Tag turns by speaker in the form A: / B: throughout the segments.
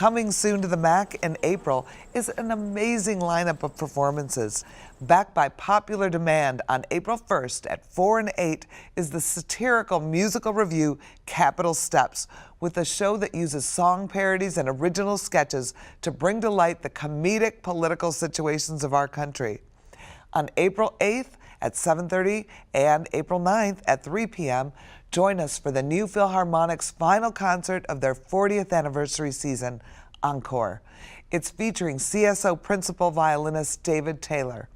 A: Coming soon to the MAC in April is an amazing lineup of performances. Backed by popular demand on April 1st at 4 and 8 is the satirical musical review Capital Steps, with a show that uses song parodies and original sketches to bring to light the comedic political situations of our country. On April 8th at 7:30 and April 9th at 3 p.m., join us for the New Philharmonic's final concert of their 40th anniversary season, Encore. It's featuring CSO principal violinist David Taylor.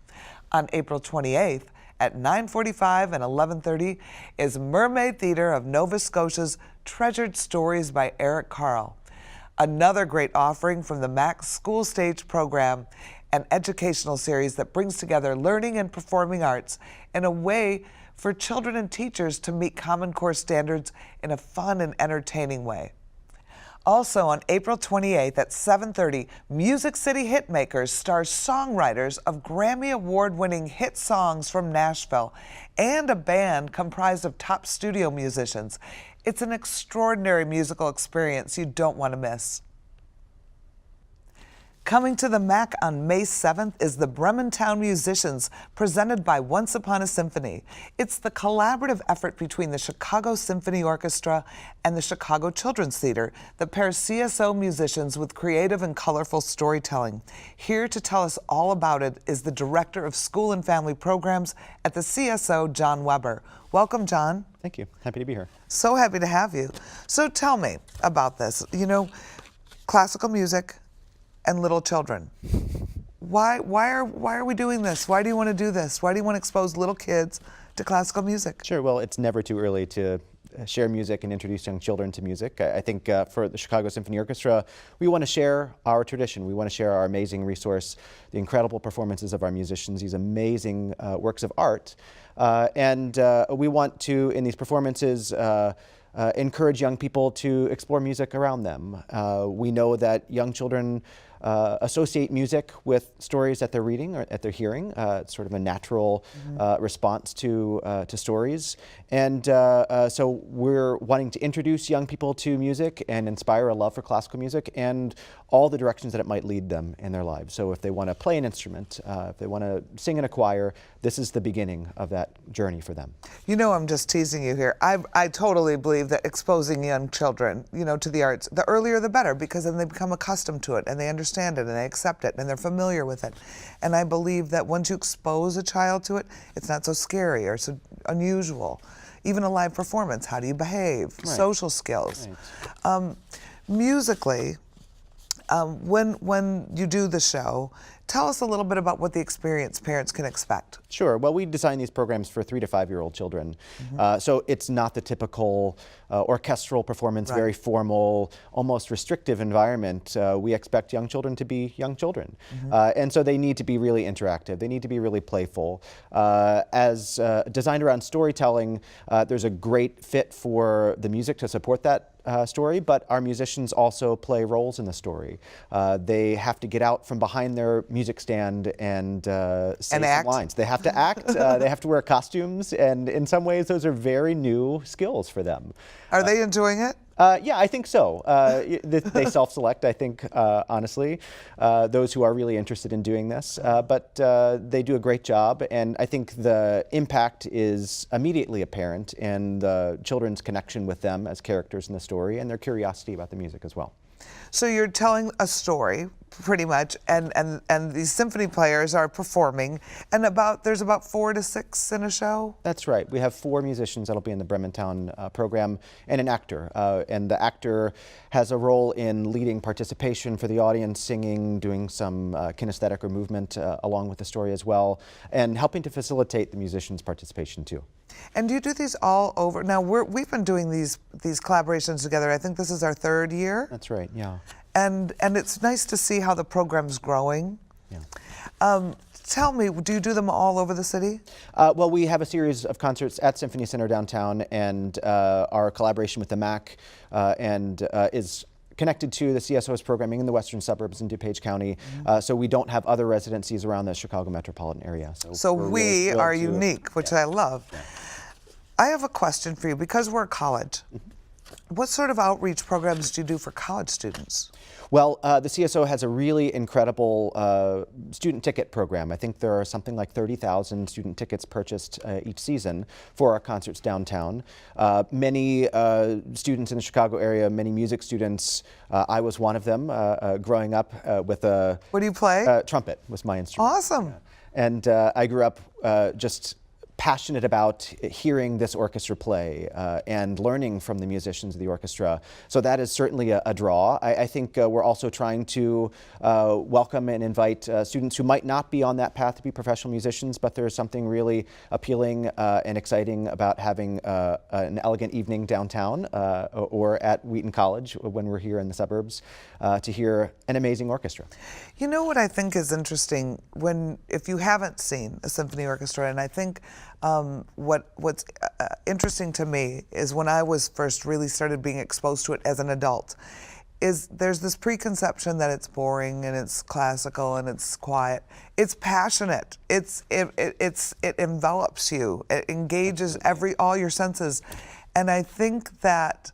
A: On April 28th at 9:45 and 11:30 is Mermaid Theatre of Nova Scotia's Treasured Stories by Eric Carle. Another great offering from the MAC School Stage program, an educational series that brings together learning and performing arts in a way for children and teachers to meet Common Core standards in a fun and entertaining way. Also on April 28th at 7:30, Music City Hitmakers stars songwriters of Grammy Award-winning hit songs from Nashville and a band comprised of top studio musicians. It's an extraordinary musical experience you don't want to miss. Coming to the MAC on May 7th is the Bremen Town Musicians, presented by Once Upon a Symphony. It's the collaborative effort between the Chicago Symphony Orchestra and the Chicago Children's Theater that pairs CSO musicians with creative and colorful storytelling. Here to tell us all about it is the Director of School and Family Programs at the CSO, Jon Weber. Welcome, Jon.
B: Thank you. Happy to be here.
A: So happy to have you. So tell me about this. You know, classical music and little children. Why are we doing this? Why do you want to do this? Why do you want to expose little kids to classical music?
B: Sure. Well, it's never too early to share music and introduce young children to music. I think for the Chicago Symphony Orchestra, we want to share our tradition. We want to share our amazing resource, the incredible performances of our musicians, these amazing works of art. And we want to, in these performances, encourage young people to explore music around them. We know that young children associate music with stories that they're reading or that they're hearing. It's sort of a natural response to stories. And so we're wanting to introduce young people to music and inspire a love for classical music and all the directions that it might lead them in their lives. So if they want to play an instrument, if they want to sing in a choir, this is the beginning of that journey for them.
A: You know, I'm just teasing you here. I totally believe that exposing young children, you know, to the arts, the earlier the better, because then they become accustomed to it and they understand it and they accept it and they're familiar with it. And I believe that once you expose a child to it, it's not so scary or so unusual. Even a live performance, how do you behave? Right. Social skills. Right. Musically, when you do the show, tell us a little bit about what the experience parents can expect.
B: Sure. Well, we design these programs for 3 to 5-year-old children. So it's not the typical orchestral performance, right. Very formal, almost restrictive environment. We expect young children to be young children. And so they need to be really interactive. They need to be really playful. As designed around storytelling, there's a great fit for the music to support that story, but our musicians also play roles in the story. They have to get out from behind their music stand and say some lines. They have to act, they have to wear costumes, and in some ways those are very new skills for them.
A: Are they enjoying it?
B: Yeah, I think so. They self-select, I think, honestly, those who are really interested in doing this. But they do a great job, and I think the impact is immediately apparent in the children's connection with them as characters in the story and their curiosity about the music as well.
A: So you're telling a story, pretty much, and these symphony players are performing, and there's about 4 to 6 in a show?
B: That's right. We have 4 musicians that'll be in the Bremen Town program and an actor. And the actor has a role in leading participation for the audience, singing, doing some kinesthetic or movement along with the story as well, and helping to facilitate the musicians' participation too.
A: And do you do these all over? Now, we've been doing these collaborations together. I think this is our 3rd year.
B: That's right, yeah.
A: And it's nice to see how the program's growing. Yeah. Tell me, do you do them all over the city?
B: Well, we have a series of concerts at Symphony Center downtown, and our collaboration with the MAC is connected to the CSO's programming in the western suburbs in DuPage County, so we don't have other residencies around the Chicago metropolitan area.
A: So we really are unique, which I love. Yeah. I have a question for you, because we're a college. What sort of outreach programs do you do for college students?
B: Well, the CSO has a really incredible student ticket program. I think there are something like 30,000 student tickets purchased each season for our concerts downtown. Many students in the Chicago area, many music students, I was one of them growing up with a...
A: What do you play?
B: Trumpet was my instrument.
A: Awesome.
B: Yeah. And I grew up just passionate about hearing this orchestra play and learning from the musicians of the orchestra. So that is certainly a draw. I think we're also trying to welcome and invite students who might not be on that path to be professional musicians, but there's something really appealing and exciting about having an elegant evening downtown or at Wheaton College when we're here in the suburbs to hear an amazing orchestra.
A: You know what I think is interesting if you haven't seen a symphony orchestra, and I think what's interesting to me is when I was first really started being exposed to it as an adult, is there's this preconception that it's boring and it's classical and it's quiet. It's passionate. It envelops you. It engages all your senses, and I think that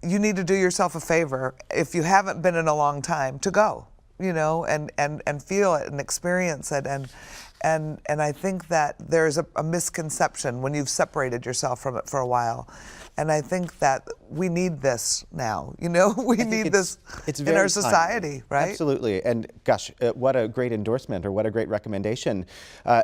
A: you need to do yourself a favor if you haven't been in a long time to go, and feel it and experience it. And I think that there's a misconception when you've separated yourself from it for a while. And I think that we need this now. We need this in our society, right?
B: Absolutely. And gosh, what a great endorsement, or what a great recommendation.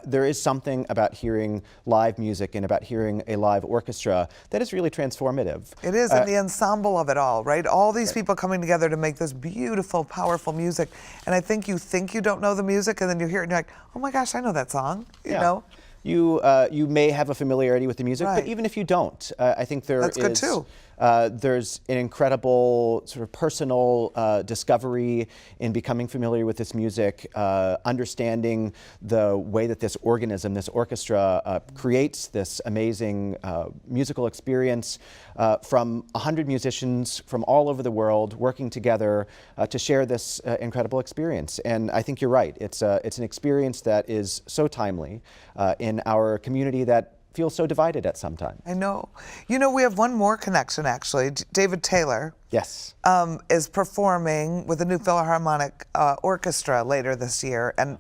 B: There is something about hearing live music and about hearing a live orchestra that is really transformative.
A: It is, and the ensemble of it all, right? All these people coming together to make this beautiful, powerful music. And I think you don't know the music, and then you hear it and you're like, oh my gosh, I know that song, you know?
B: You may have a familiarity with the music,
A: Right.
B: but even if you don't, I think
A: That's good too.
B: There's an incredible sort of personal discovery in becoming familiar with this music, understanding the way that this organism, this orchestra, creates this amazing musical experience from 100 musicians from all over the world working together to share this incredible experience. And I think you're right. It's an experience that is so timely in our community that feels so divided at some time.
A: I know. We have one more connection, actually. David Taylor.
B: Yes.
A: Is performing with the new Philharmonic Orchestra later this year, and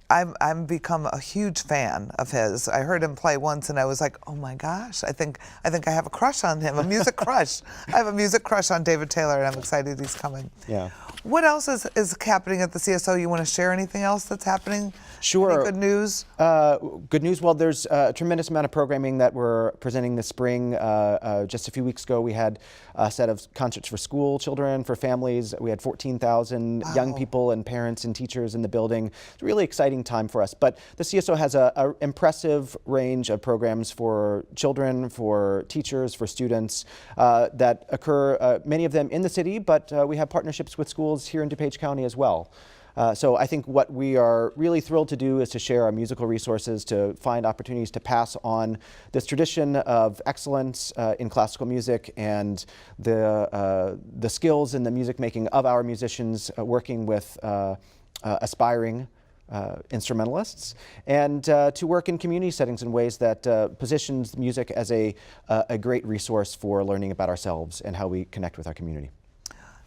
A: I'm become a huge fan of his. I heard him play once, and I was like, oh my gosh, I think I have a crush on him, a music crush. I have a music crush on David Taylor, and I'm excited he's coming.
B: Yeah.
A: What else is happening at the CSO? You want to share anything else that's happening?
B: Sure.
A: Any good news?
B: Good news. Well, there's a tremendous amount of programming that we're presenting this spring. Just a few weeks ago, we had a set of concerts for school children, for families. We had 14,000 young people and parents and teachers in the building. It's a really exciting time for us. But the CSO has an impressive range of programs for children, for teachers, for students that occur, many of them in the city, but we have partnerships with schools here in DuPage County as well. So I think what we are really thrilled to do is to share our musical resources, to find opportunities to pass on this tradition of excellence in classical music and the skills in the music making of our musicians working with aspiring instrumentalists, and to work in community settings in ways that positions music as a great resource for learning about ourselves and how we connect with our community.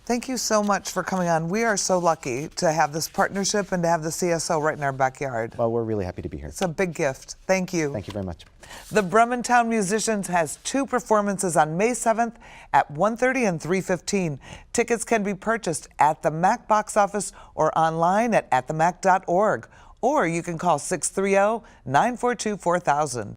A: Thank you so much for coming on. We are so lucky to have this partnership and to have the CSO right in our backyard.
B: Well, we're really happy to be here.
A: It's a big gift. Thank you.
B: Thank you very much.
A: The Bremen Town Musicians has 2 performances on May 7th at 1:30 and 3:15. Tickets can be purchased at the MAC box office or online at themac.org. Or you can call 630-942-4000.